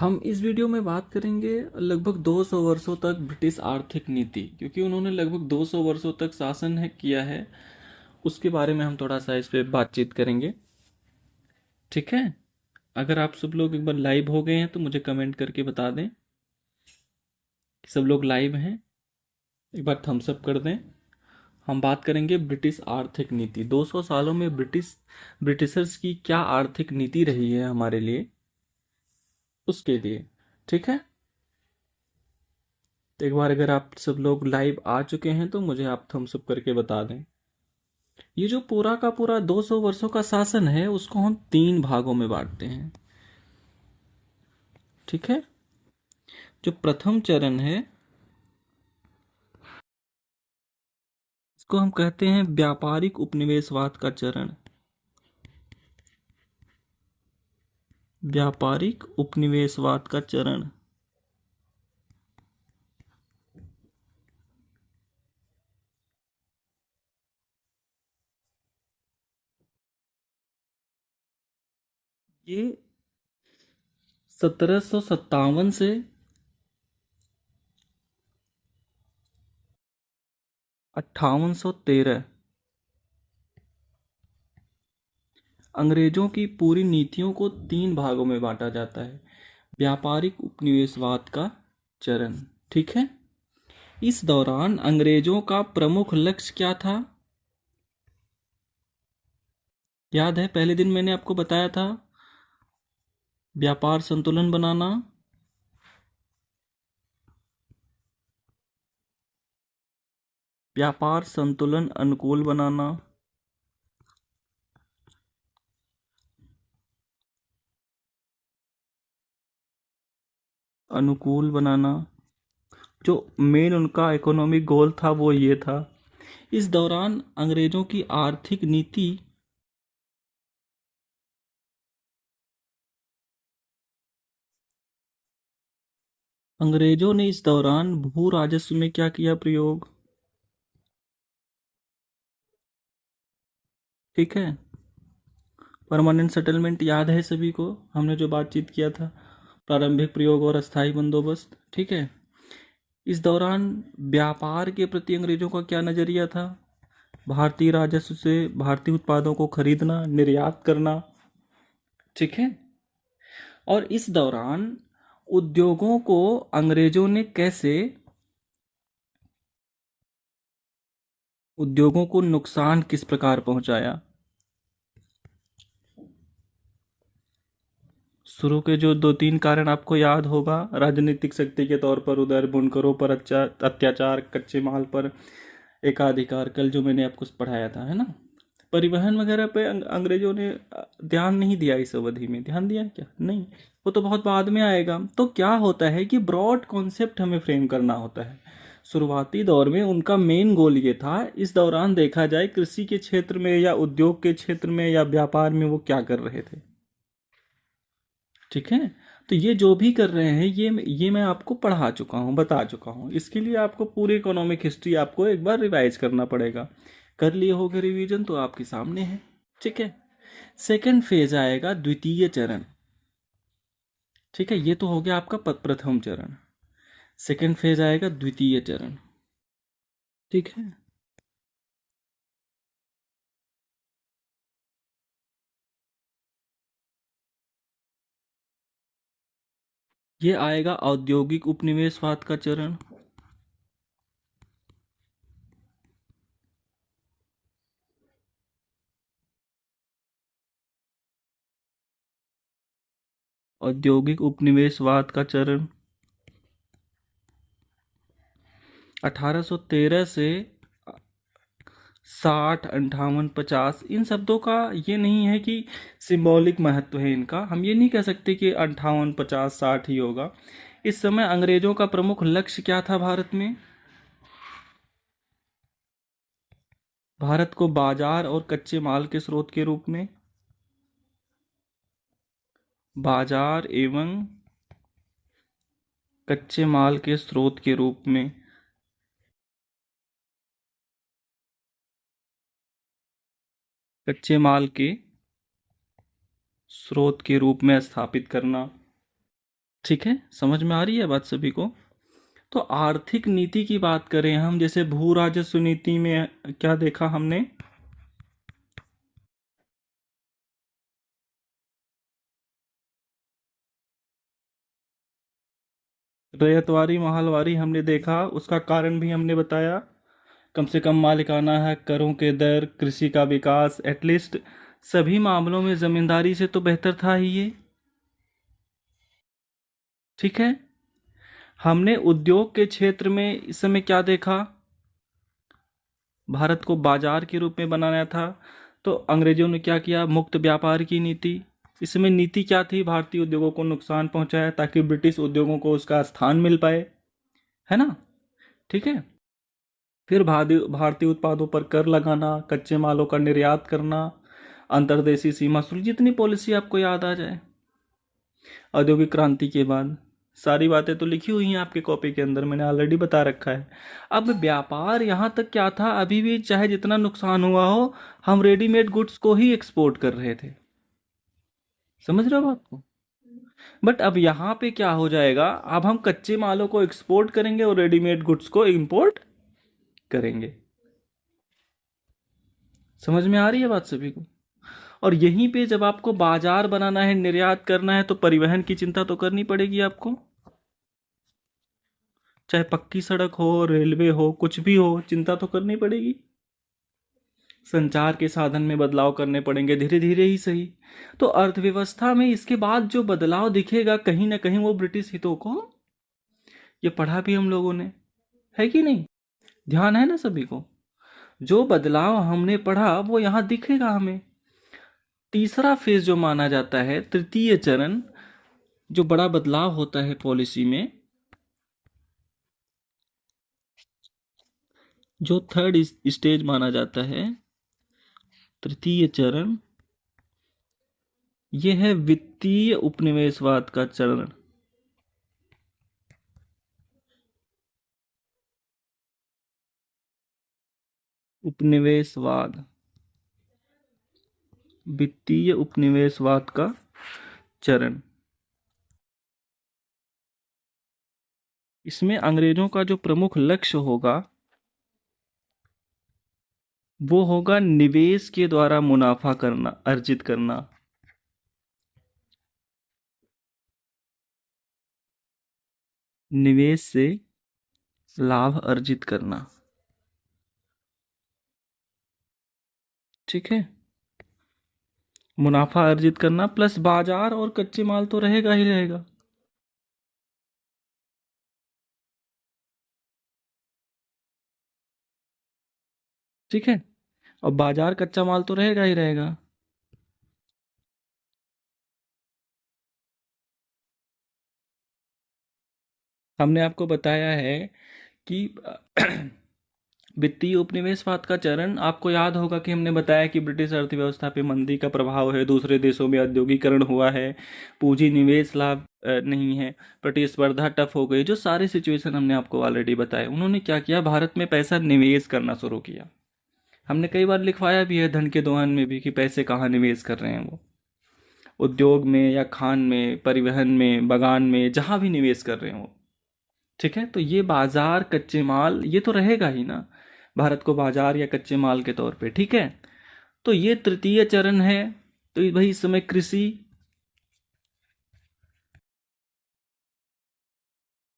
हम इस वीडियो में बात करेंगे लगभग 200 वर्षों तक ब्रिटिश आर्थिक नीति, क्योंकि उन्होंने लगभग 200 वर्षों तक शासन है किया है। उसके बारे में हम थोड़ा सा इस पे बातचीत करेंगे। ठीक है। अगर आप सब लोग एक बार लाइव हो गए हैं तो मुझे कमेंट करके बता दें कि सब लोग लाइव हैं। एक बार थम्स अप कर दें। हम बात करेंगे ब्रिटिश आर्थिक नीति। 200 सालों में ब्रिटिशर्स की क्या आर्थिक नीति रही है हमारे लिए, उसके लिए। ठीक है। तो एक बार अगर आप सब लोग लाइव आ चुके हैं तो मुझे आप थम्स अप करके बता दें। ये जो पूरा का पूरा 200 वर्षों का शासन है उसको हम 3 भागों में बांटते हैं। ठीक है। जो प्रथम चरण है इसको हम कहते हैं व्यापारिक उपनिवेशवाद का चरण। व्यापारिक उपनिवेशवाद का चरण। ये 1757 से 5813 अंग्रेजों की पूरी नीतियों को 3 भागों में बांटा जाता है। व्यापारिक उपनिवेशवाद का चरण। ठीक है। इस दौरान अंग्रेजों का प्रमुख लक्ष्य क्या था? याद है पहले दिन मैंने आपको बताया था, व्यापार संतुलन बनाना, व्यापार संतुलन अनुकूल बनाना, अनुकूल बनाना। जो मेन उनका इकोनॉमिक गोल था वो ये था। इस दौरान अंग्रेजों की आर्थिक नीति अंग्रेजों ने इस दौरान भू राजस्व में क्या किया प्रयोग? ठीक है। परमानेंट सेटलमेंट याद है सभी को, हमने जो बातचीत किया था, प्रारंभिक प्रयोग और अस्थायी बंदोबस्त। ठीक है। इस दौरान व्यापार के प्रति अंग्रेजों का क्या नजरिया था? भारतीय राजस्व से भारतीय उत्पादों को खरीदना, निर्यात करना। ठीक है। और इस दौरान उद्योगों को अंग्रेजों ने कैसे, उद्योगों को नुकसान किस प्रकार पहुंचाया? शुरू के जो 2-3 कारण आपको याद होगा, राजनीतिक शक्ति के तौर पर उधर, बुनकरों पर अत्याचार, कच्चे माल पर एकाधिकार, कल जो मैंने आपको पढ़ाया था, है ना। परिवहन वगैरह पे अंग्रेजों ने ध्यान नहीं दिया। इस अवधि में ध्यान दिया क्या? नहीं। वो तो बहुत बाद में आएगा। तो क्या होता है कि ब्रॉड कॉन्सेप्ट हमें फ्रेम करना होता है। शुरुआती दौर में उनका मेन गोल ये था, इस दौरान देखा जाए कृषि के क्षेत्र में या उद्योग के क्षेत्र में या व्यापार में वो क्या कर रहे थे। ठीक है। तो ये जो भी कर रहे हैं ये मैं आपको पढ़ा चुका हूँ, बता चुका हूँ। इसके लिए आपको पूरी इकोनॉमिक हिस्ट्री आपको एक बार रिवाइज करना पड़ेगा। कर लिए होगे रिवीजन तो आपके सामने है। ठीक है। सेकंड फेज आएगा द्वितीय चरण। ठीक है। ये तो हो गया आपका प्रथम चरण। सेकंड फेज आएगा द्वितीय चरण। ठीक है। ये आएगा औद्योगिक उपनिवेशवाद का चरण। औद्योगिक उपनिवेशवाद का चरण 1813 से 60, 58, 50, इन शब्दों का ये नहीं है कि सिंबॉलिक महत्व है इनका। हम ये नहीं कह सकते कि 58, 50, 60 ही होगा। इस समय अंग्रेजों का प्रमुख लक्ष्य क्या था भारत में? भारत को बाजार और कच्चे माल के स्रोत के रूप में, बाजार एवं कच्चे माल के स्रोत के रूप में, कच्चे माल के स्रोत के रूप में स्थापित करना। ठीक है, समझ में आ रही है बात सभी को? तो आर्थिक नीति की बात करें हम, जैसे भू राजस्व नीति में क्या देखा हमने? रैयतवारी महलवारी हमने देखा, उसका कारण भी हमने बताया। कम से कम मालिकाना हक, करों के दर, कृषि का विकास, एटलीस्ट सभी मामलों में जमींदारी से तो बेहतर था ही ये। ठीक है। हमने उद्योग के क्षेत्र में इस समय क्या देखा? भारत को बाजार के रूप में बनाना था, तो अंग्रेजों ने क्या किया? मुक्त व्यापार की नीति। इसमें नीति क्या थी? भारतीय उद्योगों को नुकसान पहुंचाया ताकि ब्रिटिश उद्योगों को उसका स्थान मिल पाए, है ना? ठीक है। फिर भारतीय उत्पादों पर कर लगाना, कच्चे मालों का निर्यात करना, अंतर्देशीय सीमा शुल्क, जितनी पॉलिसी आपको याद आ जाए औद्योगिक क्रांति के बाद। सारी बातें तो लिखी हुई हैं आपके कॉपी के अंदर, मैंने ऑलरेडी बता रखा है। अब व्यापार यहाँ तक क्या था, अभी भी चाहे जितना नुकसान हुआ हो, हम रेडीमेड गुड्स को ही एक्सपोर्ट कर रहे थे। समझ रहे हो बात को? बट अब यहाँ पे क्या हो जाएगा, अब हम कच्चे मालों को एक्सपोर्ट करेंगे और रेडीमेड गुड्स को इंपोर्ट करेंगे। समझ में आ रही है बात सभी को? और यहीं पे जब आपको बाजार बनाना है, निर्यात करना है, तो परिवहन की चिंता तो करनी पड़ेगी आपको। चाहे पक्की सड़क हो, रेलवे हो, कुछ भी हो, चिंता तो करनी पड़ेगी। संचार के साधन में बदलाव करने पड़ेंगे, धीरे धीरे ही सही। तो अर्थव्यवस्था में इसके बाद जो बदलाव दिखेगा, कहीं ना कहीं वो ब्रिटिश हितों को, ये पढ़ा भी हम लोगों ने, है कि नहीं? ध्यान है ना सभी को? जो बदलाव हमने पढ़ा वो यहाँ दिखेगा हमें। तीसरा फेज जो माना जाता है, तृतीय चरण, जो बड़ा बदलाव होता है पॉलिसी में, जो थर्ड स्टेज माना जाता है, तृतीय चरण, यह है वित्तीय उपनिवेशवाद का चरण। उपनिवेशवाद, वित्तीय उपनिवेशवाद का चरण। इसमें अंग्रेजों का जो प्रमुख लक्ष्य होगा, वो होगा निवेश के द्वारा मुनाफा करना, अर्जित करना। निवेश से लाभ अर्जित करना। ठीक है। मुनाफा अर्जित करना प्लस बाजार और कच्चे माल तो रहेगा ही रहेगा। ठीक है। और बाजार कच्चा माल तो रहेगा ही रहेगा। हमने आपको बताया है कि वित्तीय उपनिवेशवाद का चरण, आपको याद होगा कि हमने बताया कि ब्रिटिश अर्थव्यवस्था पे मंदी का प्रभाव है, दूसरे देशों में औद्योगिकरण हुआ है, पूंजी निवेश लाभ नहीं है, प्रतिस्पर्धा टफ हो गई, जो सारे सिचुएशन हमने आपको ऑलरेडी बताए। उन्होंने क्या किया, भारत में पैसा निवेश करना शुरू किया। हमने कई बार लिखवाया भी है धन के दोहन में भी कि पैसे कहाँ निवेश कर रहे हैं वो, उद्योग में या खान में, परिवहन में, बागान में, जहाँ भी निवेश कर रहे हैं वो। ठीक है। तो ये बाजार, कच्चे माल, ये तो रहेगा ही ना भारत को बाजार या कच्चे माल के तौर पे। ठीक है। तो ये तृतीय चरण है। तो भाई इस समय कृषि,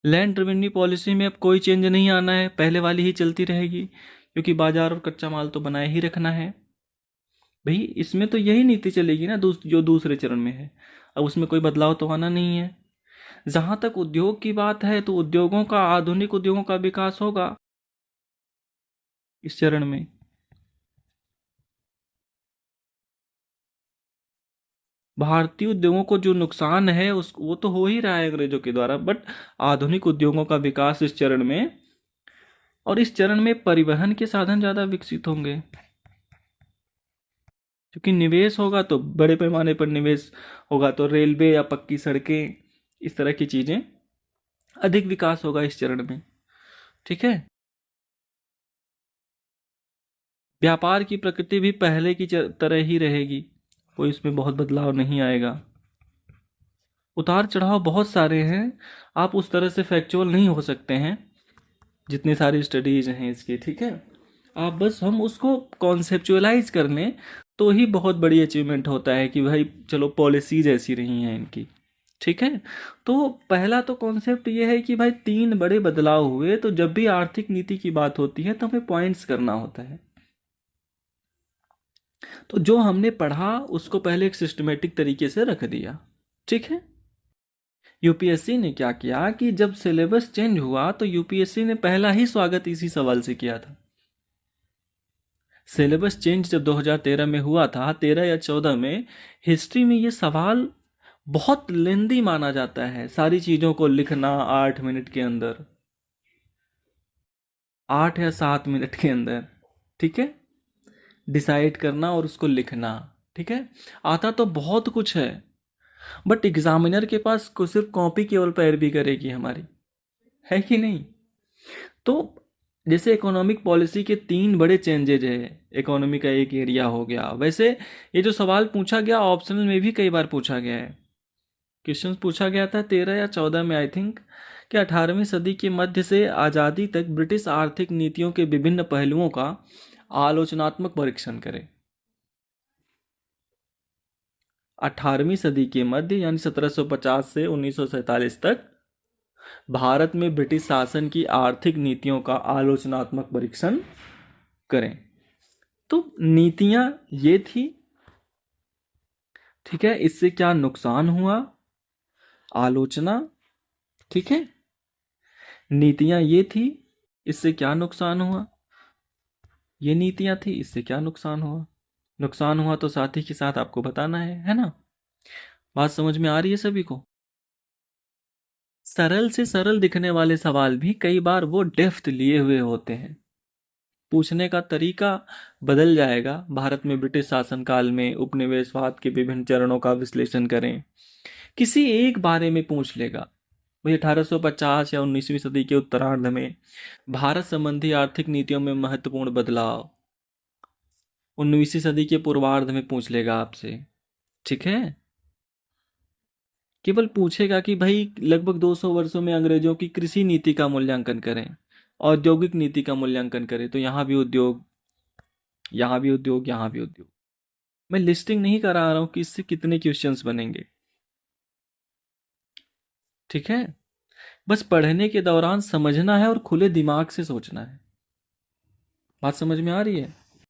लैंड रेवेन्यू पॉलिसी में अब कोई चेंज नहीं आना है, पहले वाली ही चलती रहेगी, क्योंकि बाजार और कच्चा माल तो बनाए ही रखना है। भाई इसमें तो यही नीति चलेगी ना, जो दूसरे चरण में है। अब उसमें कोई बदलाव तो आना नहीं है। जहां तक उद्योग की बात है, तो उद्योगों का, आधुनिक उद्योगों का विकास होगा इस चरण में। भारतीय उद्योगों को जो नुकसान है उस वो तो हो ही रहा है अंग्रेजों के द्वारा, बट आधुनिक उद्योगों का विकास इस चरण में। और इस चरण में परिवहन के साधन ज्यादा विकसित होंगे, क्योंकि निवेश होगा तो बड़े पैमाने पर निवेश होगा, तो रेलवे या पक्की सड़कें, इस तरह की चीजें, अधिक विकास होगा इस चरण में। ठीक है। व्यापार की प्रकृति भी पहले की तरह ही रहेगी, कोई इसमें बहुत बदलाव नहीं आएगा। उतार चढ़ाव बहुत सारे हैं, आप उस तरह से फैक्चुअल नहीं हो सकते हैं जितनी सारी स्टडीज हैं इसकी, ठीक है। आप बस हम उसको कॉन्सेप्चुअलाइज कर लें तो ही बहुत बड़ी अचीवमेंट होता है कि भाई चलो पॉलिसीज ऐसी रही हैं इनकी, ठीक है। तो पहला तो कॉन्सेप्ट ये है कि भाई 3 बड़े बदलाव हुए, तो जब भी आर्थिक नीति की बात होती है तो हमें पॉइंट्स करना होता है। तो जो हमने पढ़ा उसको पहले एक सिस्टमेटिक तरीके से रख दिया, ठीक है। यूपीएससी ने क्या किया कि जब सिलेबस चेंज हुआ तो यूपीएससी ने पहला ही स्वागत इसी सवाल से किया था। सिलेबस चेंज जब 2013 में हुआ था, 13 या 14 में, हिस्ट्री में ये सवाल बहुत लेंदी माना जाता है, सारी चीजों को लिखना 8 मिनट के अंदर, 8 या 7 मिनट के अंदर, ठीक है, डिसाइड करना और उसको लिखना, ठीक है। आता तो बहुत कुछ है, बट एग्जामिनर के पास को सिर्फ कॉपी केवल पैरवी करेगी हमारी, है कि नहीं। तो जैसे इकोनॉमिक पॉलिसी के 3 बड़े चेंजेज है, इकोनॉमी का एक एरिया हो गया, वैसे ये जो सवाल पूछा गया ऑप्शनल में भी कई बार पूछा गया है। क्वेश्चन पूछा गया था 13 या 14 में आई थिंक, कि 18वीं सदी के मध्य से आज़ादी तक ब्रिटिश आर्थिक नीतियों के विभिन्न पहलुओं का आलोचनात्मक परीक्षण करें। 18वीं सदी के मध्य यानी 1750 से 1947 तक भारत में ब्रिटिश शासन की आर्थिक नीतियों का आलोचनात्मक परीक्षण करें। तो नीतियां ये थी, ठीक है, इससे क्या नुकसान हुआ, आलोचना, ठीक है। नीतियां ये थी, इससे क्या नुकसान हुआ, ये नीतियां थी, इससे क्या नुकसान हुआ। नुकसान हुआ तो साथ ही के साथ आपको बताना है ना। बात समझ में आ रही है सभी को। सरल से सरल दिखने वाले सवाल भी कई बार वो डेप्थ लिए हुए होते हैं, पूछने का तरीका बदल जाएगा। भारत में ब्रिटिश शासनकाल में उपनिवेशवाद के विभिन्न चरणों का विश्लेषण करें, किसी एक बारे में पूछ लेगा। भाई 1850 या 19वीं सदी के उत्तरार्ध में भारत संबंधी आर्थिक नीतियों में महत्वपूर्ण बदलाव, 19वीं सदी के पूर्वार्ध में पूछ लेगा आपसे, ठीक है। केवल पूछेगा कि भाई लगभग 200 वर्षों में अंग्रेजों की कृषि नीति का मूल्यांकन करें, औद्योगिक नीति का मूल्यांकन करें, तो यहाँ भी उद्योग, यहाँ भी उद्योग, यहाँ भी उद्योग। मैं लिस्टिंग नहीं करा रहा हूं कि इससे कितने क्वेश्चंस बनेंगे, ठीक है। बस पढ़ने के दौरान समझना है और खुले दिमाग से सोचना है। बात समझ में आ रही है।